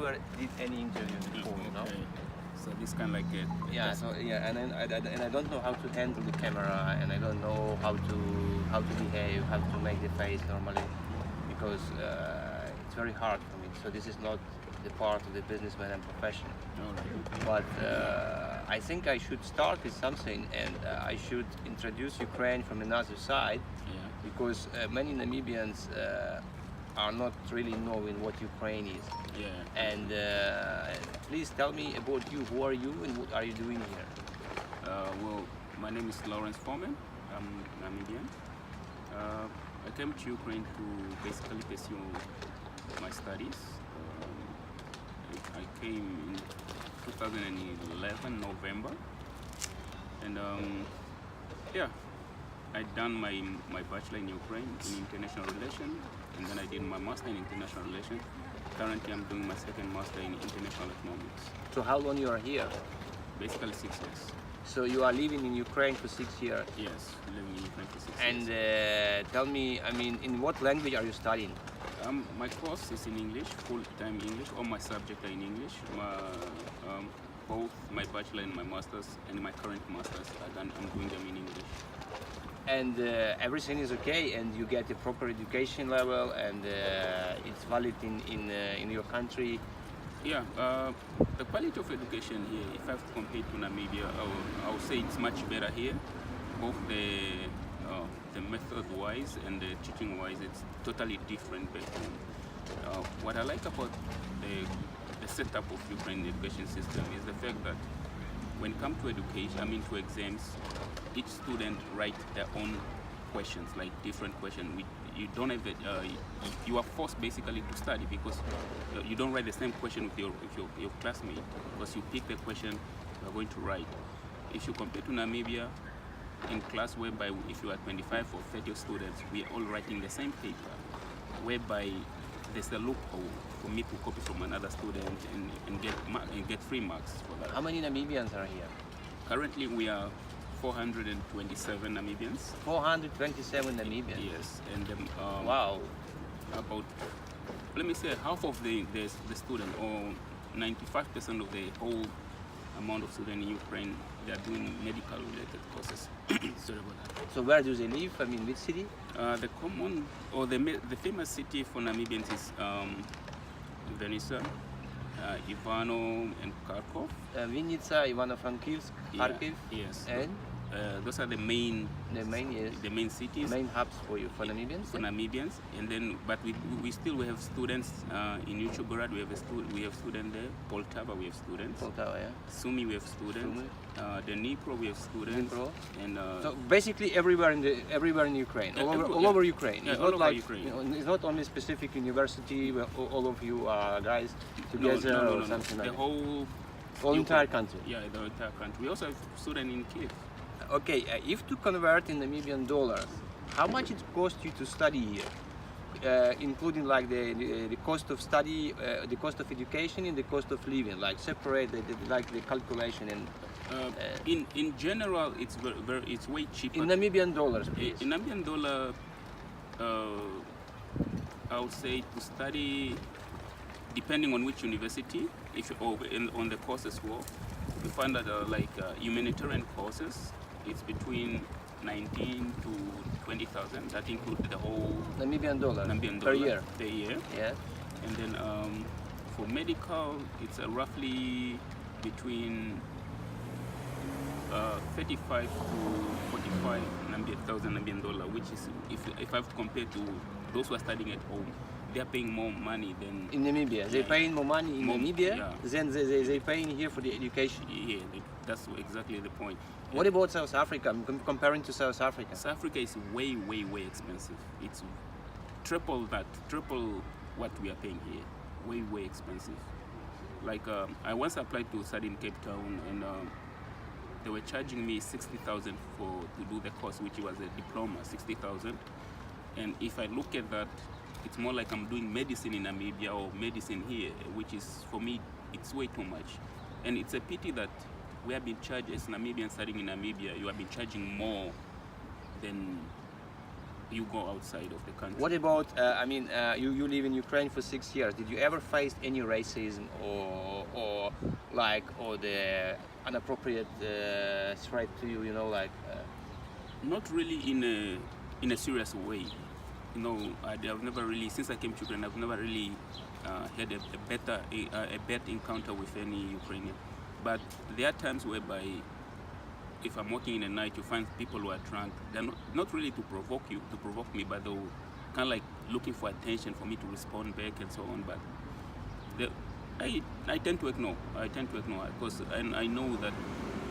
never did any interview before, you know. So this kind of like a Yeah. test. So yeah, and then I don't know how to handle the camera, and I don't know how to behave, how to make the face normally, because it's very hard for me. So this is not the part of the businessman and profession. But I think I should start with something, and I should introduce Ukraine from another side, because many Namibians are not really knowing what Ukraine is. And please tell me about you. Who are you and what are you doing here? Well, my name is Lawrence Foreman. I'm Namibian. I came to Ukraine to basically pursue my studies. I came in 2011 November, and I done my bachelor in Ukraine in international relations, and then I did my master in international relations. Currently, I'm doing my second master in international economics. So how long you are here? Basically 6 years. So you are living in Ukraine for 6 years? Yes, living in Ukraine for 6 years. And tell me, I mean, in what language are you studying? My course is in English, full-time English. All my subjects are in English. Both my bachelor and my master's, and my current master's, I'm doing them in English. And everything is okay, and you get a proper education level, and it's valid in your country. Yeah, the quality of education here, if I have to compare to Namibia, I would say it's much better here. Both the method-wise and the teaching-wise, it's totally different back home. What I like about the setup of Ukraine education system is the fact that when it comes to education, to exams, each student writes their own questions, like different questions. You don't have you are forced basically to study, because you don't write the same question with your classmate, because you pick the question you are going to write. If you compare to Namibia, in class whereby if you are 25 or 30 students, we are all writing the same paper, whereby there's a loophole for me to copy from another student and get 3 marks for that. How many Namibians are here? Currently we are 427 Namibians. 427 Namibians? Yes, and wow. About, let me say, half of the student, or 95% of the whole amount of students in Ukraine, they are doing medical related courses. Sorry about that. So where do they live? I mean, which city? The common, or the famous city for Namibians is Vinnytsia, Ivano and Kharkov. Vinnytsia, Ivano-Frankivsk, Kharkiv. Yes. And? Those are the main cities. Main hubs for Namibians. For Namibians, and then but we still have students in Uchugorod. We have students there. Poltava we have students. Poltava, yeah. Sumi we have students. The Dnipro we have students. Dnipro. And so basically everywhere in Ukraine, all over Ukraine. Yeah, it's all not over like Ukraine. It's not only specific university where all of you are guys together or something like that. Whole entire country. Yeah, the entire country. We also have students in Kiev. Okay, if to convert in Namibian dollars, how much it costs you to study here, including like the cost of study, the cost of education, and the cost of living, like separate the calculation and. In general, it's it's way cheaper. In Namibian dollars, please. In Namibian dollar, I would say to study, depending on which university, on the course as well, you find that humanitarian courses, it's between 19 to 20,000. That includes the whole Namibian dollar per year. Per year. Yeah. And then for medical, it's roughly between 35 to 45,000 Namibian dollar, which is, if I have to compare to those who are studying at home, they are paying more money than in Namibia. They're paying more money in Namibia than they're paying here for the education. Yeah, that's exactly the point. What about South Africa? I'm comparing to South Africa. South Africa is way expensive. It's triple what we are paying here. Way expensive. Like I once applied to study in Cape Town, and they were charging me 60,000 to do the course, which was a diploma, 60,000. And if I look at that, it's more like I'm doing medicine in Namibia or medicine here, which is, for me, it's way too much. And it's a pity that we have been charged, as Namibians studying in Namibia, you have been charging more than you go outside of the country. What about, you live in Ukraine for 6 years. Did you ever face any racism or the inappropriate threat to you, Not really in a serious way. I've never really, since I came to Ukraine, I've never really had a bad encounter with any Ukrainian. But there are times whereby, if I'm walking in the night, you find people who are drunk. They're not really to provoke me, but they'll kind of like looking for attention for me to respond back and so on. But I tend to ignore. Because I know that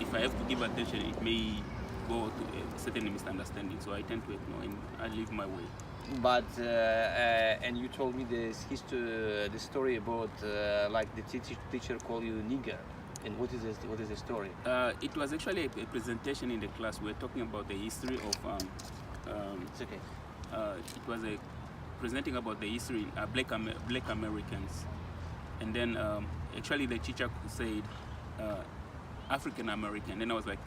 if I have to give attention, it may go to a certain misunderstanding. So I tend to ignore and I live my way. But and you told me the story about like the teacher called you nigger. And what is the story? It was actually a presentation in the class. We were talking about the history of. It's okay. It was presenting about the history of Black Americans, and then actually the teacher said African American. Then I was like,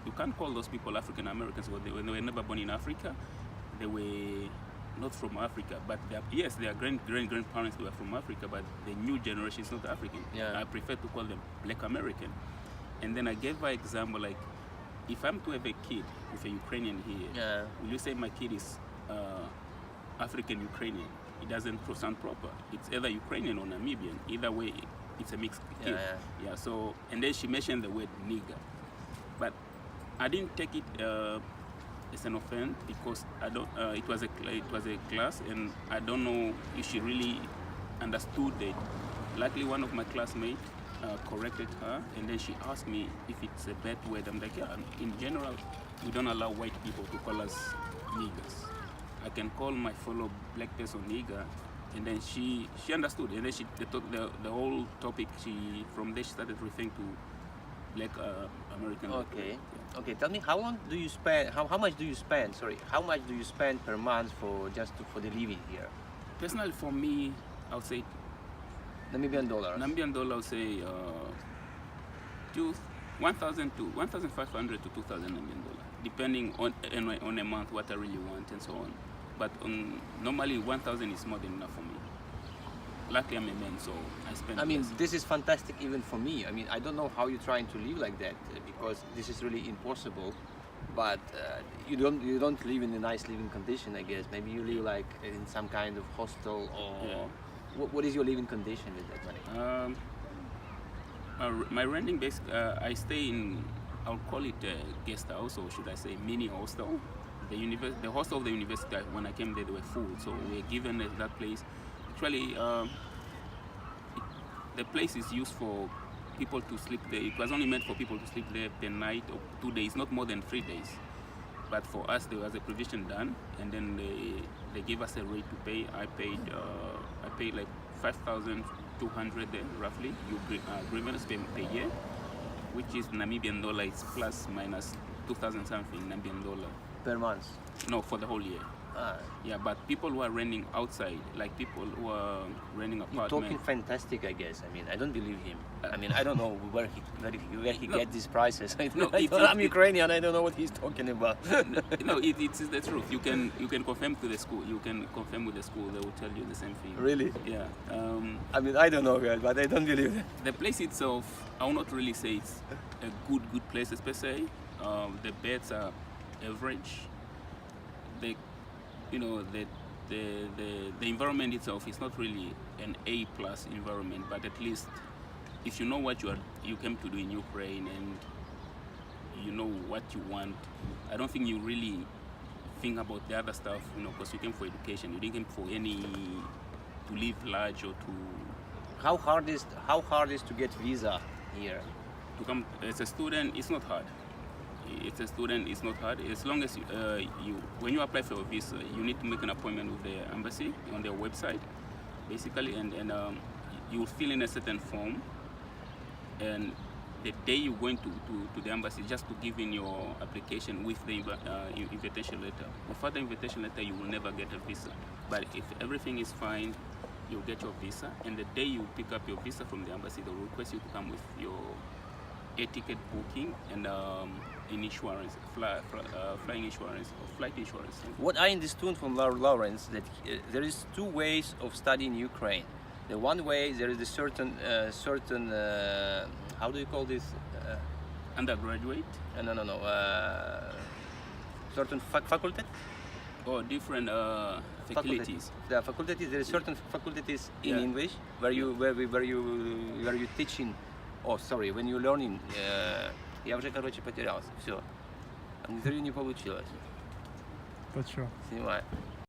you can't call those people African Americans when they were never born in Africa. They were not from Africa, but their grandparents were from Africa, but the new generation is not African. Yeah. I prefer to call them Black American. And then I gave her example, like, if I'm to have a kid with a Ukrainian here, will you say my kid is African Ukrainian? It doesn't sound proper. It's either Ukrainian or Namibian. Either way, it's a mixed kid. Yeah. So, and then she mentioned the word nigger, but I didn't take it as an offense because I don't. It was a class, and I don't know if she really understood it. Luckily, one of my classmates corrected her, and then she asked me if it's a bad word. I'm like, yeah. In general, we don't allow white people to call us niggers. I can call my fellow black person nigger, and then she understood, and then the whole topic. From there she started referring to Black American. Okay. Okay. Tell me, how much do you spend? Sorry, how much do you spend per month for the living here? Personally, for me, I would say Namibian dollars. Namibian dollar, I would say 1,500 to 2,000 Namibian dollar, depending on a month what I really want and so on. But normally 1,000 is more than enough for me. Luckily I'm a man, so I spend. I mean, less. this is fantastic even for me. I mean, I don't know how you're trying to live like that because this is really impossible. But you don't live in a nice living condition, I guess. Maybe you live like in some kind of hostel or. Yeah. What is your living condition with that money? My renting base, I stay in, I'll call it a guest house, or should I say mini hostel. The hostel of the university, when I came there, they were full, so we were given that place. Actually, the place is used for people to sleep there. It was only meant for people to sleep there per night or 2 days, not more than 3 days. But for us, there was a provision done, and then they gave us a rate to pay. I paid like 5,200 roughly, grievance per year, which is Namibian dollar. It's plus minus 2,000 something Namibian dollar Per month? No, for the whole year. Yeah, but people who are renting outside, like people who are renting apartments. You're talking fantastic, I guess. I mean, I don't believe him. I mean, I don't know where he gets these prices. I'm Ukrainian. I don't know what he's talking about. No, it's the truth. You can confirm to the school. You can confirm with the school. They will tell you the same thing. Really? Yeah. I mean, I don't know, guys, but I don't believe it. The place itself, I will not really say it's a good place per se. The beds are average. The environment itself is not really an A+ environment, but at least if you know what you came to do in Ukraine and you know what you want, I don't think you really think about the other stuff, because you came for education. You didn't come for to live large or to. How hard is to get visa here? To come as a student, it's not hard. It's a student, it's not hard. As long as when you apply for a visa, you need to make an appointment with the embassy on their website, basically, and you will fill in a certain form. And the day you're going to the embassy, just to give in your application with the invitation letter. Without the invitation letter, you will never get a visa. But if everything is fine, you'll get your visa. And the day you pick up your visa from the embassy, they'll request you to come with your air ticket booking and in insurance, flying insurance or flight insurance. What I understood from Lawrence that there is two ways of studying Ukraine. The one way there is a certain how do you call this? Undergraduate No. Certain faculty. or different faculties. The faculties. There is certain faculties in Yeah. English where you teaching. Oh, sorry, when you learning. Я уже, короче, потерялся. Все. Интервью не получилось. Та що? Снимай.